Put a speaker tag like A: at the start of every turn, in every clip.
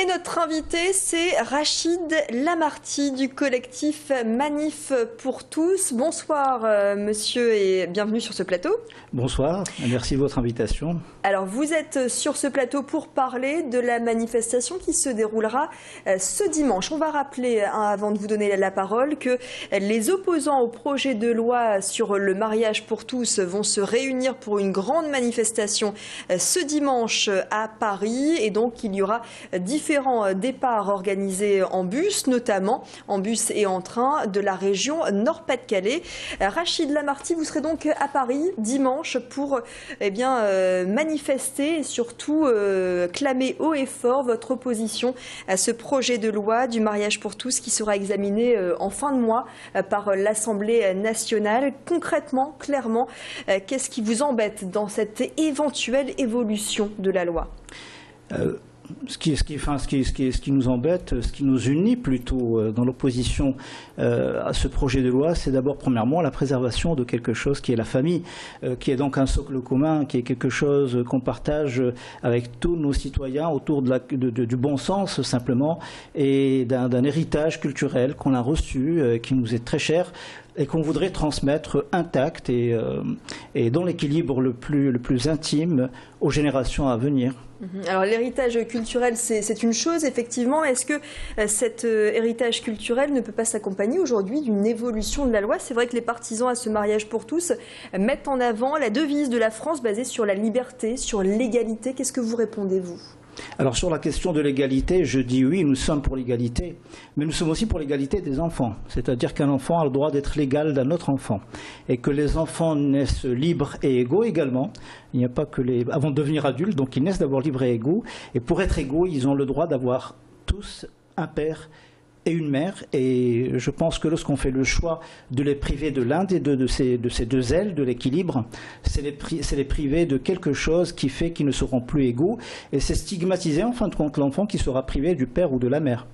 A: notre invité, c'est Rachid Lamarty du collectif Manif pour tous. Bonsoir monsieur et bienvenue sur ce plateau.
B: Bonsoir, merci de votre invitation.
A: Alors vous êtes sur ce plateau pour parler de la manifestation qui se déroulera ce dimanche. On va rappeler, avant de vous donner la parole, que les opposants au projet de loi sur le mariage pour tous vont se réunir pour une grande manifestation ce dimanche à Paris. Et donc il y aura différents départs organisés en bus, notamment en bus et en train de la région Nord-Pas-de-Calais. Rachid Lamarty, vous serez donc à Paris dimanche pour manifester et surtout clamer haut et fort votre opposition à ce projet de loi du mariage pour tous qui sera examiné en fin de mois par l'Assemblée nationale. Concrètement, clairement, qu'est-ce qui vous embête dans cette éventuelle évolution de la loi ?
B: Ce qui nous embête, ce qui nous unit plutôt dans l'opposition à ce projet de loi, c'est d'abord premièrement la préservation de quelque chose qui est la famille, qui est donc un socle commun, qui est quelque chose qu'on partage avec tous nos citoyens autour du bon sens simplement, et d'un héritage culturel qu'on a reçu, qui nous est très cher, et qu'on voudrait transmettre intact et dans l'équilibre le plus intime aux générations à venir.
A: Alors l'héritage culturel, c'est une chose, effectivement. Est-ce que cet héritage culturel ne peut pas s'accompagner aujourd'hui d'une évolution de la loi ? C'est vrai que les partisans à ce mariage pour tous mettent en avant la devise de la France basée sur la liberté, sur l'égalité. Qu'est-ce que vous répondez, vous ?
B: Alors sur la question de l'égalité, je dis oui, nous sommes pour l'égalité, mais nous sommes aussi pour l'égalité des enfants. C'est-à-dire qu'un enfant a le droit d'être l'égal d'un autre enfant et que les enfants naissent libres et égaux également. Il n'y a pas que avant de devenir adultes, donc ils naissent d'abord libres et égaux. Et pour être égaux, ils ont le droit d'avoir tous un père et une mère, et je pense que lorsqu'on fait le choix de les priver de l'un des deux de ces deux ailes de l'équilibre, c'est les priver de quelque chose qui fait qu'ils ne seront plus égaux, et c'est stigmatiser en fin de compte l'enfant qui sera privé du père ou de la mère.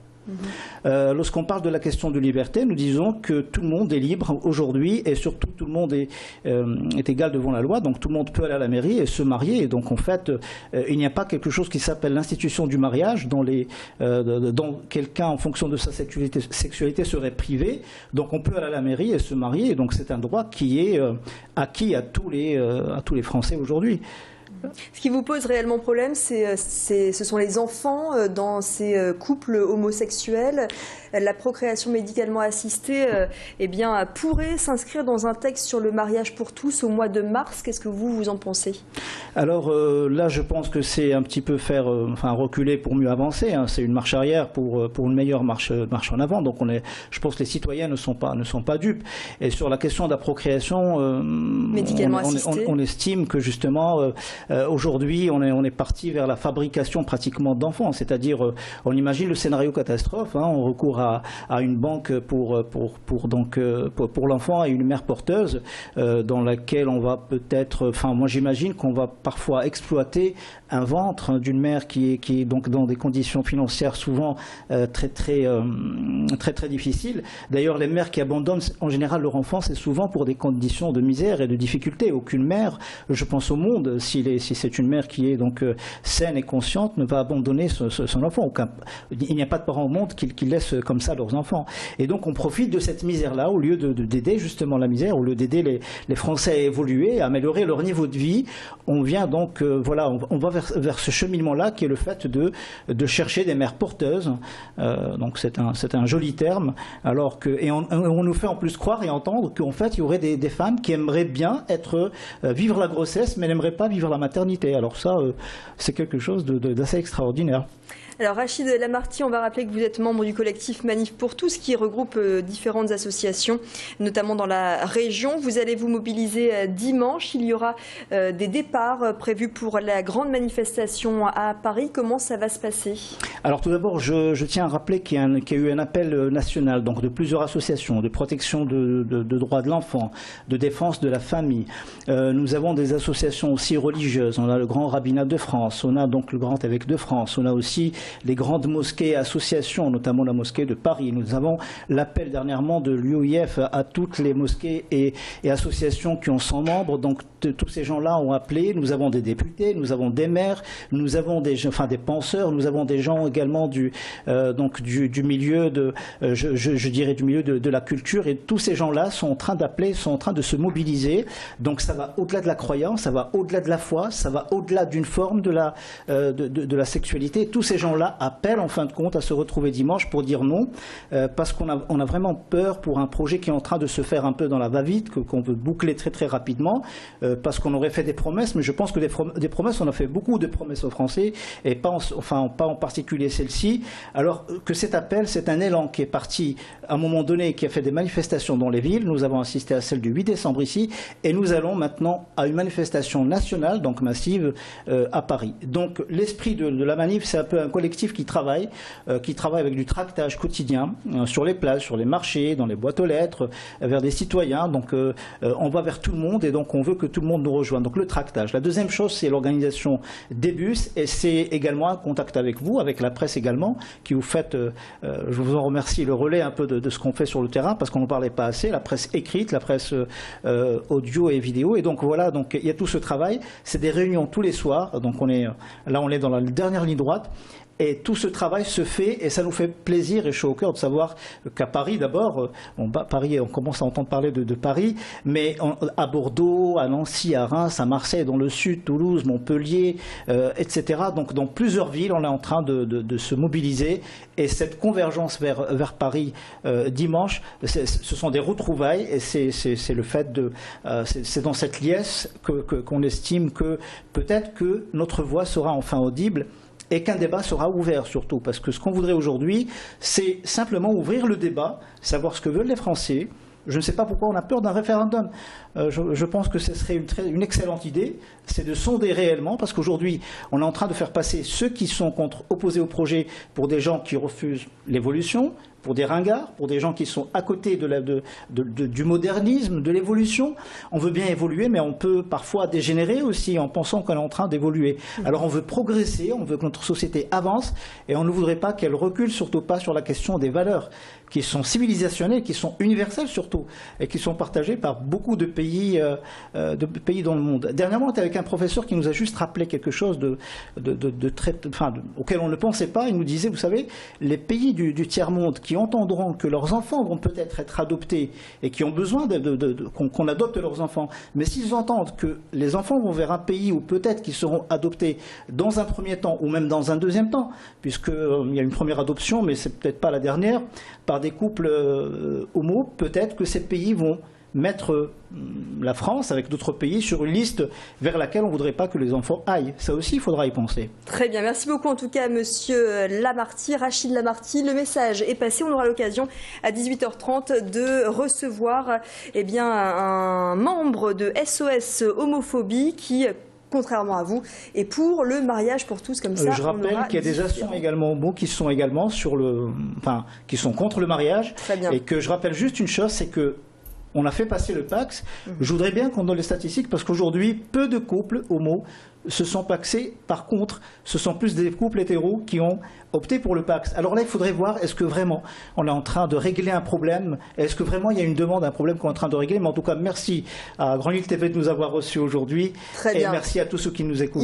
B: Lorsqu'on parle de la question de liberté, nous disons que tout le monde est libre aujourd'hui, et surtout tout le monde est égal devant la loi, donc tout le monde peut aller à la mairie et se marier, et donc en fait il n'y a pas quelque chose qui s'appelle l'institution du mariage dont quelqu'un en fonction de sa sexualité serait privé, donc on peut aller à la mairie et se marier, et donc c'est un droit qui est acquis à tous les Français aujourd'hui.
A: Ce qui vous pose réellement problème, ce sont les enfants dans ces couples homosexuels. La procréation médicalement assistée pourrait s'inscrire dans un texte sur le mariage pour tous au mois de mars. Qu'est-ce que vous en pensez ?
B: Alors là, je pense que c'est un petit peu reculer pour mieux avancer. Hein. C'est une marche arrière pour une meilleure marche en avant. Donc je pense que les citoyens ne sont pas dupes. Et sur la question de la procréation,
A: médicalement assistée,
B: on estime que justement aujourd'hui, on est parti vers la fabrication pratiquement d'enfants. C'est-à-dire, on imagine le scénario catastrophe. Hein. On recourt à une banque pour l'enfant et une mère porteuse dans laquelle on va peut-être, moi j'imagine qu'on va parfois exploiter un ventre d'une mère qui est donc dans des conditions financières souvent très difficiles. D'ailleurs, les mères qui abandonnent en général leur enfant, c'est souvent pour des conditions de misère et de difficulté. Aucune mère, je pense au monde, si c'est une mère qui est donc saine et consciente, ne va abandonner son enfant. Il n'y a pas de parents au monde qui laissent comme ça leurs enfants. Et donc on profite de cette misère-là au lieu d'aider justement la misère, au lieu d'aider les Français à évoluer, à améliorer leur niveau de vie. On vient donc, on va vers ce cheminement-là qui est le fait de chercher des mères porteuses. Donc c'est un joli terme. Et on nous fait en plus croire et entendre qu'en fait il y aurait des femmes qui aimeraient bien vivre la grossesse, mais n'aimeraient pas vivre la maternité. Alors ça, c'est quelque chose d'assez extraordinaire.
A: Alors Rachid Lamarty, on va rappeler que vous êtes membre du collectif Manif pour tous qui regroupe différentes associations, notamment dans la région. Vous allez vous mobiliser dimanche. Il y aura des départs prévus pour la grande manifestation à Paris. Comment ça va se passer ?
B: Alors tout d'abord, je tiens à rappeler qu'il y a eu un appel national donc de plusieurs associations de protection de droits de l'enfant, de défense de la famille. Nous avons des associations aussi religieuses. On a le Grand Rabbinat de France, on a donc le Grand Évêque de France, on a aussi les grandes mosquées, associations, notamment la mosquée de Paris. Nous avons l'appel dernièrement de l'UOIF à toutes les mosquées et associations qui ont 100 membres. Donc tous ces gens-là ont appelé. Nous avons des députés, nous avons des maires, nous avons des penseurs, nous avons des gens également du milieu je dirais du milieu de la culture, et tous ces gens-là sont en train d'appeler, sont en train de se mobiliser. Donc ça va au-delà de la croyance, ça va au-delà de la foi, ça va au-delà d'une forme de la sexualité. Tous ces gens-là appellent en fin de compte à se retrouver dimanche pour dire non, parce qu'on a vraiment peur pour un projet qui est en train de se faire un peu dans la va-vite, qu'on veut boucler très très rapidement, parce qu'on aurait fait des promesses, mais je pense que des promesses, on a fait beaucoup de promesses aux Français, et pas en particulier celle-ci. Alors que cet appel, c'est un élan qui est parti à un moment donné, qui a fait des manifestations dans les villes. Nous avons assisté à celle du 8 décembre ici, et nous allons maintenant à une manifestation nationale, donc massive, à Paris. Donc l'esprit de la manif, c'est un peu un collectif qui travaille avec du tractage quotidien sur les places, sur les marchés, dans les boîtes aux lettres, vers des citoyens. Donc on va vers tout le monde, et donc on veut que tout le monde nous rejoigne. Donc le tractage. La deuxième chose, c'est l'organisation des bus, et c'est également un contact avec vous, avec la presse également, qui vous faites, je vous en remercie, le relais un peu de ce qu'on fait sur le terrain, parce qu'on n'en parlait pas assez, la presse écrite, la presse audio et vidéo. Et donc voilà, donc il y a tout ce travail. C'est des réunions tous les soirs. Donc on est dans la dernière ligne droite. Et tout ce travail se fait, et ça nous fait plaisir et chaud au cœur de savoir qu'à Paris d'abord, Paris, on commence à entendre parler de Paris, mais à Bordeaux, à Nancy, à Reims, à Marseille, dans le sud, Toulouse, Montpellier, etc. Donc dans plusieurs villes, on est en train de se mobiliser, et cette convergence vers Paris dimanche, ce sont des retrouvailles, et c'est le fait c'est dans cette liesse qu'on estime que peut-être que notre voix sera enfin audible, et qu'un débat sera ouvert surtout, parce que ce qu'on voudrait aujourd'hui, c'est simplement ouvrir le débat, savoir ce que veulent les Français. Je ne sais pas pourquoi on a peur d'un référendum. Je pense que ce serait une excellente idée, c'est de sonder réellement, parce qu'aujourd'hui, on est en train de faire passer ceux qui sont opposés au projet pour des gens qui refusent l'évolution, pour des ringards, pour des gens qui sont à côté du modernisme, de l'évolution. On veut bien évoluer, mais on peut parfois dégénérer aussi en pensant qu'on est en train d'évoluer. Alors on veut progresser, on veut que notre société avance, et on ne voudrait pas qu'elle recule, surtout pas sur la question des valeurs qui sont civilisationnelles, qui sont universelles surtout, et qui sont partagées par beaucoup de pays dans le monde. Dernièrement, on était avec un professeur qui nous a juste rappelé quelque chose auquel on ne pensait pas. Il nous disait, vous savez, les pays du tiers-monde qui entendront que leurs enfants vont peut-être être adoptés, et qui ont besoin qu'on adopte leurs enfants, mais s'ils entendent que les enfants vont vers un pays où peut-être qu'ils seront adoptés dans un premier temps, ou même dans un deuxième temps, puisqu'il y a une première adoption, mais c'est peut-être pas la dernière, par des couples homo, peut-être que ces pays vont mettre la France avec d'autres pays sur une liste vers laquelle on ne voudrait pas que les enfants aillent. Ça aussi, il faudra y penser.
A: Très bien, merci beaucoup en tout cas Monsieur Lamarty, Rachid Lamarty. Le message est passé, on aura l'occasion à 18h30 de recevoir un membre de SOS Homophobie qui, contrairement à vous, et pour le mariage pour tous, comme ça.
B: Je rappelle qu'il y a des associations également homo qui sont également qui sont contre le mariage.
A: Très bien.
B: Et que je rappelle juste une chose, c'est que on a fait passer le Pacs. Je voudrais bien qu'on donne les statistiques, parce qu'aujourd'hui, peu de couples homo se sont pacsés. Par contre, ce sont plus des couples hétéros qui ont opté pour le Pacs. Alors là, il faudrait voir, est-ce que vraiment on est en train de régler un problème? Est-ce que vraiment il y a une demande, un problème qu'on est en train de régler? Mais en tout cas, merci à Grand Lille TV de nous avoir reçus aujourd'hui.
A: Très bien.
B: Et merci à tous ceux qui nous écoutent.